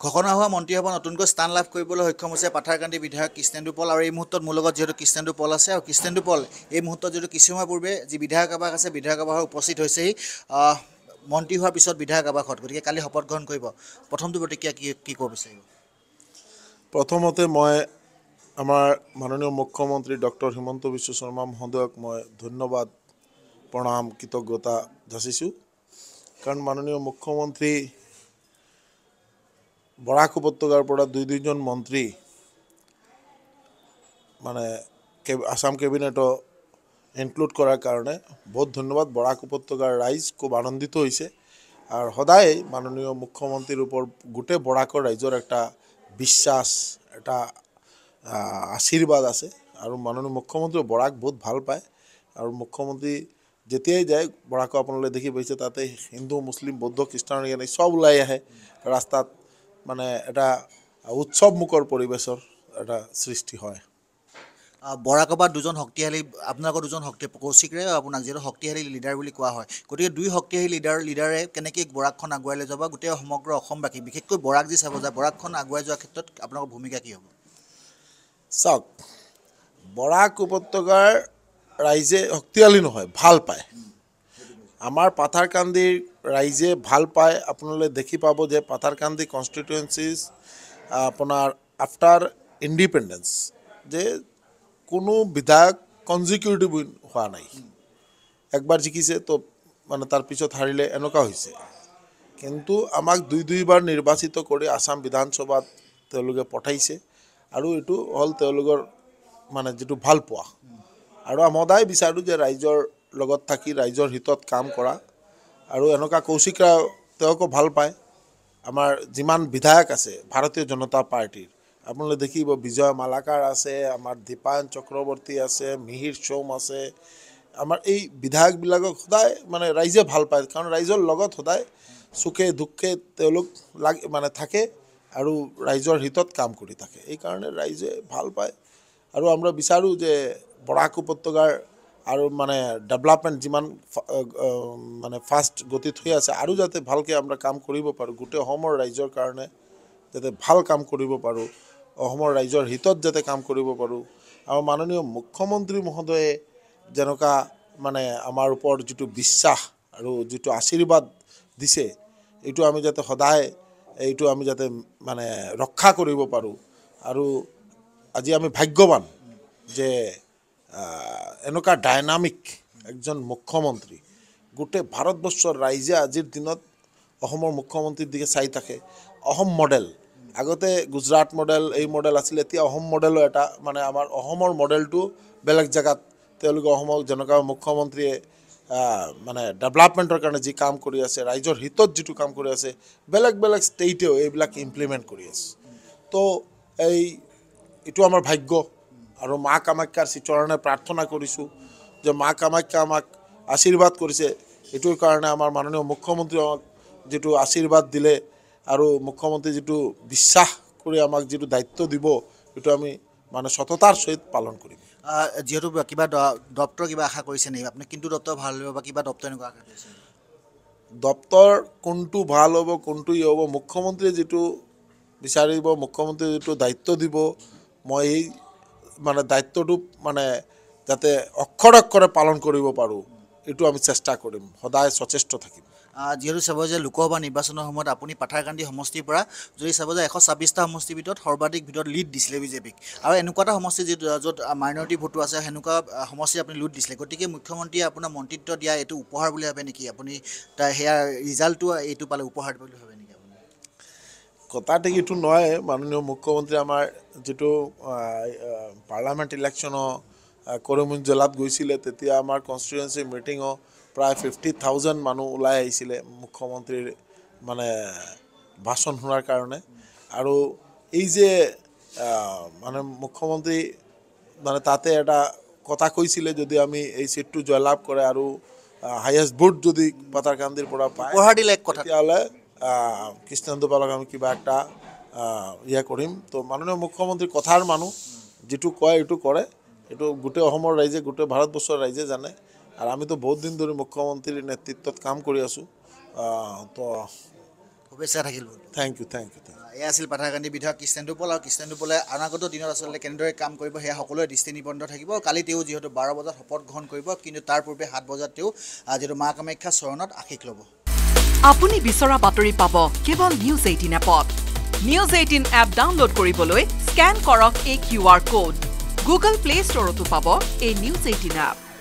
ঘোষণা হোৱা মন্ত্ৰীসভা নতুনকৈ স্থান লাভ কৰিবলৈ সক্ষম হৈছে পাথাৰকান্দি বিধায়ক কৃষ্ণেন্দু পল আৰু এই মুহূৰ্তত মোৰ লগত যিহেতু কৃষ্ণেন্দু পল আছে আৰু কৃষ্ণেন্দু পল এই মুহূৰ্তত যিহেতু কিছু সময় পূৰ্বে যি বিধায়ক আৱাস আছে বিধায়ক আৱাসত উপস্থিত হৈছেহি মন্ত্ৰী হোৱাৰ পিছত বিধায়ক আৱাসত গতিকে কালি শপত গ্ৰহণ কৰিব প্ৰথমটো প্ৰতিক্ৰিয়া কি ক'ব বিচাৰিব প্ৰথমতে মই আমাৰ মাননীয় মুখ্যমন্ত্ৰী ডক্টৰ হিমন্ত বিশ্ব শৰ্মা মহোদয়ক মই ধন্যবাদ প্ৰণাম কৃতজ্ঞতা যাচিছোঁ কাৰণ মাননীয় মুখ্যমন্ত্ৰী বৰাক উপত্যকাৰ পৰা দুজন মন্ত্ৰী মানে আসাম কেবিনেটত ইনক্লুড কৰাৰ কাৰণে বহুত ধন্যবাদ বৰাক উপত্যকাৰ ৰাইজ খুব আনন্দিত হৈছে আৰু সদায় মাননীয় মুখ্যমন্ত্ৰীৰ ওপৰত গোটেই বৰাকৰ ৰাইজৰ একটা বিশ্বাস এটা আশীৰ্বাদ আছে আৰু মাননীয় মুখ্যমন্ত্ৰীয়ে বৰাক বহুত ভাল পায় আৰু মুখ্যমন্ত্ৰী যেতিয়াই যায় বৰাকো আপোনালোকে দেখি পাইছে তাতে হিন্দু মুছলিম বৌদ্ধ খ্ৰীষ্টান সব ওলাই আহে ৰাস্তাত মানে এটা উৎসৱমুখৰ পৰিৱেশৰ এটা সৃষ্টি হয় বৰাকবাৰ দুজন শক্তিশালী আপোনালোকৰ দুজন কৌশিকৰে আপোনাক যিহেতু শক্তিশালী লিডাৰ বুলি কোৱা হয় গতিকে দুই শক্তিশালী লিডাৰে কেনেকৈ বৰাকখন আগুৱাই লৈ যাব গোটেই সমগ্ৰ অসমবাসী বিশেষকৈ বৰাক যি চাব যায় বৰাকখন আগুৱাই যোৱাৰ ক্ষেত্ৰত আপোনালোকৰ ভূমিকা কি হ'ব চাওক বৰাক উপত্যকাৰ ৰাইজে শক্তিশালী নহয় ভাল পায় আমাৰ পাথাৰকান্দিৰ ৰাইজে ভাল পায় আপোনালোকে দেখি পাব যে পাথাৰকান্দি কনষ্টিটুৱেঞ্চিজ আপোনাৰ আফটাৰ ইণ্ডিপেণ্ডেঞ্চ যে কোনো বিধায়ক কনজিকিউটিভ হোৱা নাই একবাৰ জিকিছে তো মানে তাৰপিছত হাৰিলে এনেকুৱা হৈছে কিন্তু আমাক দুইবাৰ নিৰ্বাচিত কৰি আসাম বিধানসভাত তেওঁলোকে পঠাইছে আৰু এইটো হ'ল তেওঁলোকৰ মানে যিটো ভাল পোৱা আৰু আমি সদায় বিচাৰোঁ যে ৰাইজৰ লগত থাকি ৰাইজৰ হিতত কাম কৰা আৰু এনেকুৱা কৌশিকৰা তেওঁকো ভাল পায় আমাৰ যিমান বিধায়ক আছে ভাৰতীয় জনতা পাৰ্টিৰ আপোনালোকে দেখিব বিজয় মালাকাৰ আছে আমাৰ দীপায়ন চক্ৰৱৰ্তী আছে মিহিৰ চৌম আছে আমাৰ এই বিধায়কবিলাকক সদায় মানে ৰাইজে ভাল পায় কাৰণ ৰাইজৰ লগত সদায় সুখে দুখে তেওঁলোক মানে থাকে আৰু ৰাইজৰ হিতত কাম কৰি থাকে এইকাৰণে ৰাইজে ভাল পায় আৰু আমৰা বিচাৰোঁ যে বৰাক উপত্যকাৰ আৰু মানে ডেভেলপমেণ্ট যিমান মানে ফাষ্ট গতিত হৈ আছে আৰু যাতে ভালকৈ আমৰা কাম কৰিব পাৰোঁ গোটেই অসমৰ ৰাইজৰ কাৰণে যাতে ভাল কাম কৰিব পাৰোঁ অসমৰ ৰাইজৰ হিতত যাতে কাম কৰিব পাৰোঁ আৰু মাননীয় মুখ্যমন্ত্ৰী মহোদয়ে যেনেকুৱা মানে আমাৰ ওপৰত যিটো বিশ্বাস আৰু যিটো আশীৰ্বাদ দিছে এইটো আমি যাতে সদায় এইটো আমি যাতে মানে ৰক্ষা কৰিব পাৰোঁ আৰু আজি আমি ভাগ্যৱান যে এনেকুৱা ডাইনামিক একজন মুখ্যমন্ত্ৰী গোটেই ভাৰতবৰ্ষৰ ৰাইজে আজিৰ দিনত অসমৰ মুখ্যমন্ত্ৰীৰ দিকে চাই থাকে অসম মডেল আগতে গুজৰাট মডেল এই মডেল আছিল এতিয়া অসম মডেলৰ এটা মানে আমাৰ অসমৰ মডেলটো বেলেগ জেগাত তেওঁলোকে অসমৰ যেনেকুৱা মুখ্যমন্ত্ৰীয়ে মানে ডেভেলপমেণ্টৰ কাৰণে যি কাম কৰি আছে ৰাইজৰ হিতত যিটো কাম কৰি আছে বেলেগ বেলেগ ষ্টেটেও এইবিলাক ইমপ্লিমেণ্ট কৰি আছে তো এইটো আমাৰ ভাগ্য আৰু মা কামাখ্যাৰ শ্ৰীচৰণে প্ৰাৰ্থনা কৰিছোঁ যে মা কামাখ্যা আমাক আশীৰ্বাদ কৰিছে এইটোৰ কাৰণে আমাৰ মাননীয় মুখ্যমন্ত্ৰী যিটো আশীৰ্বাদ দিলে আৰু মুখ্যমন্ত্ৰী যিটো বিশ্বাস কৰি আমাক যিটো দায়িত্ব দিব এইটো আমি মানে সততাৰ সহিত পালন কৰিম যিহেতু কিবা দপ্তৰ কিবা আশা কৰিছে নেকি আপুনি কিন্তু দপ্তৰ ভাল হ'ব বা কিবা দপ্তৰ এনেকুৱা আশা কৰিছে দপ্তৰ কোনটো ভাল হ'ব কোনটো হ'ব মুখ্যমন্ত্ৰীয়ে যিটো বিচাৰিব মুখ্যমন্ত্ৰীয়ে যিটো দায়িত্ব দিব মই এই মানে দায়িত্বটো মানে যাতে অক্ষৰে পালন কৰিব পাৰোঁ এইটো আমি চেষ্টা কৰিম সদায় সচেষ্ট থাকিম যিহেতু চাব যে লোকসভা নিৰ্বাচনৰ সময়ত আপুনি পাথাৰকান্দি সমষ্টিৰ পৰা যদি চাব যে 126টা সমষ্টিৰ ভিতৰত সৰ্বাধিক লিড দিছিলে বিজেপিক আৰু এনেকুৱা এটা সমষ্টি য'ত মাইনৰিটি ভোটো আছে সেনেকুৱা সমষ্টি আপুনি লিড দিছিলে গতিকে মুখ্যমন্ত্ৰীয়ে আপোনাৰ মন্ত্ৰিত্ব দিয়া এইটো উপহাৰ বুলি ভাবে নেকি আপুনি সেয়া ৰিজাল্টটো এইটো পালে উপহাৰ বুলি ভাবে নেকি আপুনি কথাটো এইটো নহয় মাননীয় মুখ্যমন্ত্ৰী আমাৰ যিটো পাৰ্লামেণ্ট ইলেকশ্যনৰ কৰিমগঞ্জ জিলাত গৈছিলে তেতিয়া আমাৰ কনষ্টিটুৱেঞ্চি মিটিঙত প্ৰায় 50,000 মানুহ ওলাই আহিছিলে মুখ্যমন্ত্ৰীৰ মানে ভাষণ শুনাৰ কাৰণে আৰু এই যে মানে মুখ্যমন্ত্ৰী মানে তাতে এটা কথা কৈছিলে যদি আমি এই সিটটো জয়লাভ কৰে আৰু হাইয়েষ্ট ভোট যদি পাথাৰকান্দিৰ পৰা পায় তেতিয়াহ'লে কৃষ্ণেন্দু পালক আমি কিবা একটা কৰিম তো মাননীয় মুখ্যমন্ত্ৰী কথাৰ মানুহ যিটো কয় এইটো কৰে এইটো গোটেই অসমৰ ৰাইজে গোটেই ভাৰতবৰ্ষৰ ৰাইজে জানে আৰু আমিতো বহুত দিন ধৰি মুখ্যমন্ত্ৰীৰ নেতৃত্বত কাম কৰি আছোঁ তো শুভেচ্ছা থাকিল থেংক ইউ এয়া আছিল পাথাৰকান্দি বিধায়ক কৃষ্ণেন্দু টোপোল আৰু কৃষ্ণেন্দু টোপোলে অনাগত দিনত আচলতে কেনেদৰে কাম কৰিব সেয়া সকলোৰে দৃষ্টি নিবদ্ধ থাকিব কালি তেওঁ যিহেতু 12 বজাত শপত গ্ৰহণ কৰিব কিন্তু তাৰ পূৰ্বে 7 বজাত তেওঁ যিহেতু মা কামাখ্যা চৰণত আশীষ ল'ব আপুনি বিচৰা বাতৰি পাব কেৱল নিউজ 18 এপত নিউজ 18 এপ ডাউনলোড কৰিবলৈ স্ক্যান কৰক এই QR কোড গুগল প্লে ষ্টৰতো পাব এই নিউজ 18 এপ